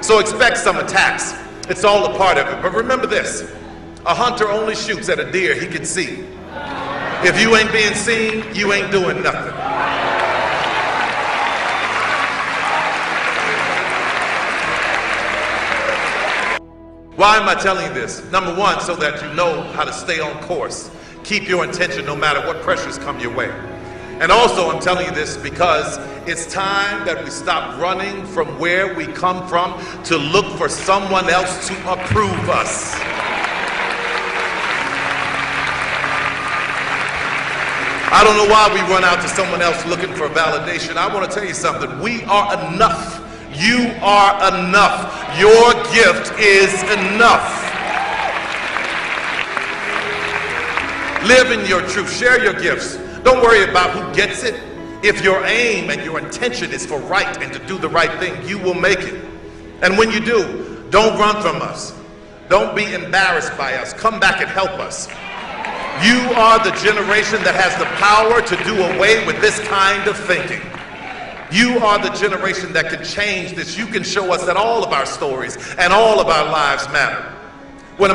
So expect some attacks. It's all a part of it. But remember this, a hunter only shoots at a deer he can see. If you ain't being seen, you ain't doing nothing. Why am I telling you this? Number one, so that you know how to stay on course. Keep your intention no matter what pressures come your way. And also I'm telling you this because it's time that we stop running from where we come from to look for someone else to approve us. I don't know why we run out to someone else looking for validation. I want to tell you something. We are enough. You are enough. Your gift is enough. Live in your truth. Share your gifts. Don't worry about who gets it. If your aim and your intention is for right and to do the right thing, you will make it. And when you do, don't run from us. Don't be embarrassed by us. Come back and help us. You are the generation that has the power to do away with this kind of thinking. You are the generation that can change this. You can show us that all of our stories and all of our lives matter. When I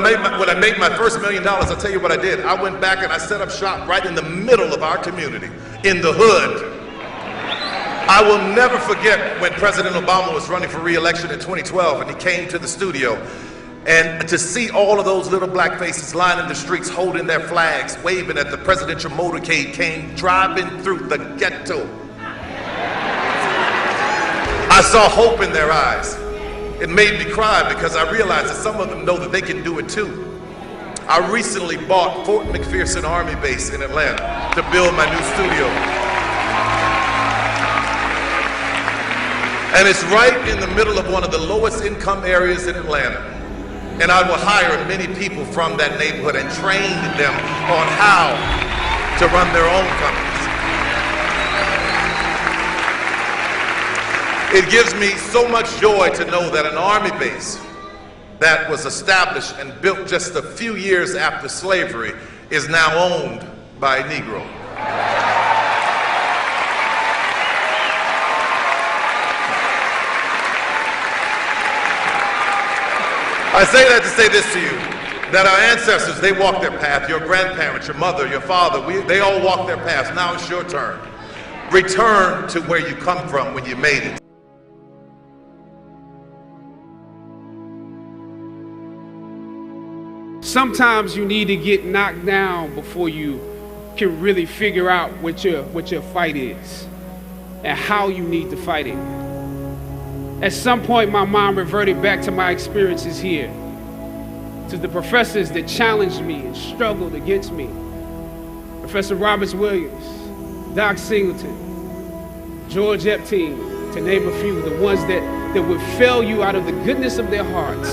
made my first $1 million, I'll tell you what I did. I went back and I set up shop right in the middle of our community, in the hood. I will never forget when President Obama was running for re-election in 2012 and he came to the studio. And to see all of those little black faces lining the streets, holding their flags, waving at the presidential motorcade came driving through the ghetto. I saw hope in their eyes. It made me cry because I realized that some of them know that they can do it too. I recently bought Fort McPherson Army Base in Atlanta to build my new studio. And it's right in the middle of one of the lowest income areas in Atlanta. And I will hire many people from that neighborhood and train them on how to run their own companies. It gives me so much joy to know that an army base that was established and built just a few years after slavery is now owned by a Negro. I say that to say this to you, that our ancestors, they walked their path. Your grandparents, your mother, your father, they all walked their paths. Now it's your turn. Return to where you come from when you made it. Sometimes you need to get knocked down before you can really figure out what your fight is and how you need to fight it. At some point, my mind reverted back to my experiences here, to the professors that challenged me and struggled against me. Professor Roberts Williams, Doc Singleton, George Epstein, to name a few, the ones that would fail you out of the goodness of their hearts.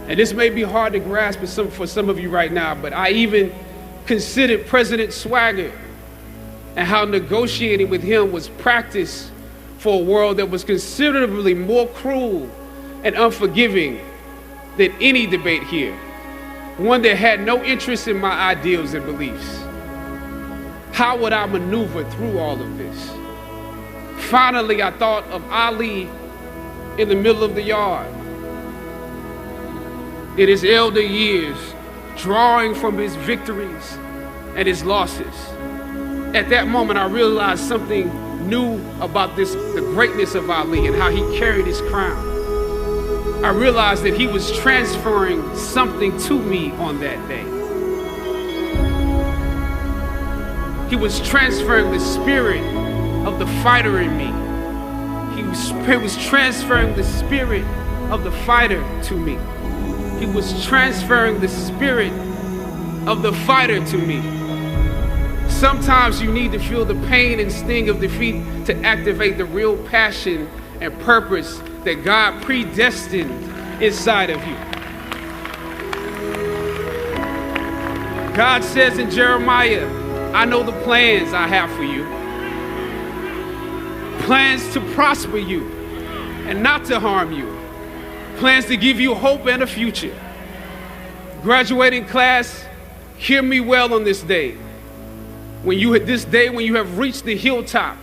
And this may be hard to grasp for some of you right now, but I even considered President Swagger and how negotiating with him was practice for a world that was considerably more cruel and unforgiving than any debate here, one that had no interest in my ideals and beliefs. How would I maneuver through all of this? Finally, I thought of Ali in the middle of the yard, in his elder years, drawing from his victories and his losses. At that moment, I realized something new about the greatness of Ali and how he carried his crown. I realized that he was transferring something to me on that day. He was transferring the spirit of the fighter in me. He was transferring the spirit of the fighter to me. He was transferring the spirit of the fighter to me. Sometimes you need to feel the pain and sting of defeat to activate the real passion and purpose that God predestined inside of you. God says in Jeremiah, I know the plans I have for you. Plans to prosper you and not to harm you. Plans to give you hope and a future. Graduating class, hear me well on this day. This day when you have reached the hilltop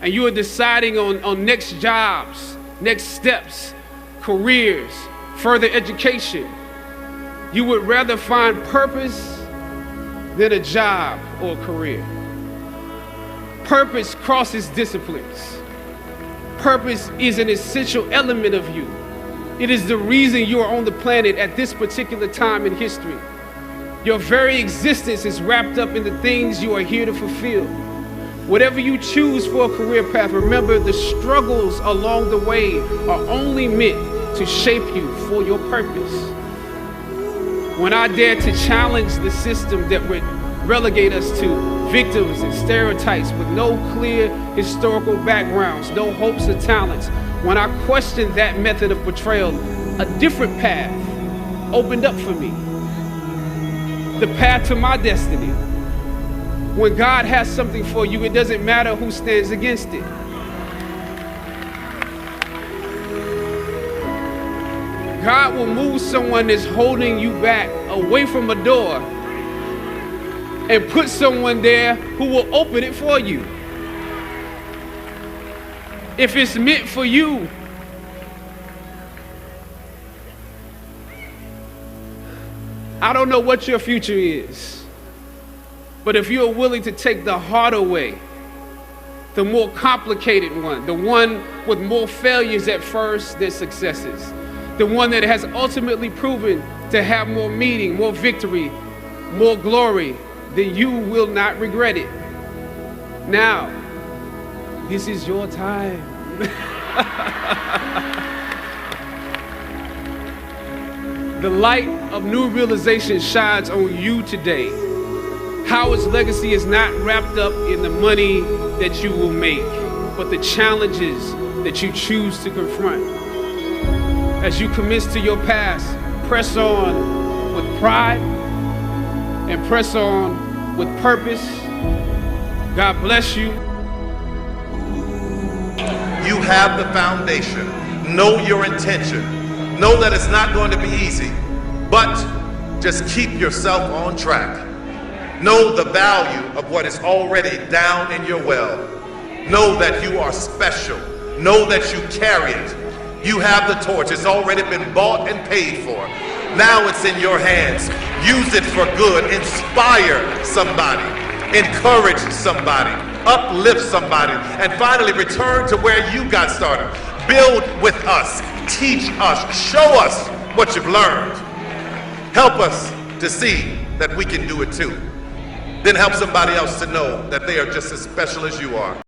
and you are deciding on next jobs, next steps, careers, further education, you would rather find purpose than a job or a career. Purpose crosses disciplines. Purpose is an essential element of you. It is the reason you are on the planet at this particular time in history. Your very existence is wrapped up in the things you are here to fulfill. Whatever you choose for a career path, remember the struggles along the way are only meant to shape you for your purpose. When I dare to challenge the system that would relegate us to victims and stereotypes with no clear historical backgrounds, no hopes or talents, when I questioned that method of portrayal, a different path opened up for me. The path to my destiny. When God has something for you, it doesn't matter who stands against it. God will move someone that's holding you back away from a door and put someone there who will open it for you. If it's meant for you, I don't know what your future is, but if you're willing to take the harder way, the more complicated one, the one with more failures at first than successes, the one that has ultimately proven to have more meaning, more victory, more glory, then you will not regret it. Now, this is your time. The light of new realization shines on you today. Howard's legacy is not wrapped up in the money that you will make, but the challenges that you choose to confront. As you commit to your past, press on with pride and press on with purpose. God bless you. You have the foundation. Know your intention. Know that it's not going to be easy, but just keep yourself on track. Know the value of what is already down in your well. Know that you are special. Know that you carry it. You have the torch. It's already been bought and paid for. Now it's in your hands. Use it for good. Inspire somebody. Encourage somebody. Uplift somebody. And finally, return to where you got started. Build with us. Teach us. Show us what you've learned. Help us to see that we can do it too. Then help somebody else to know that they are just as special as you are.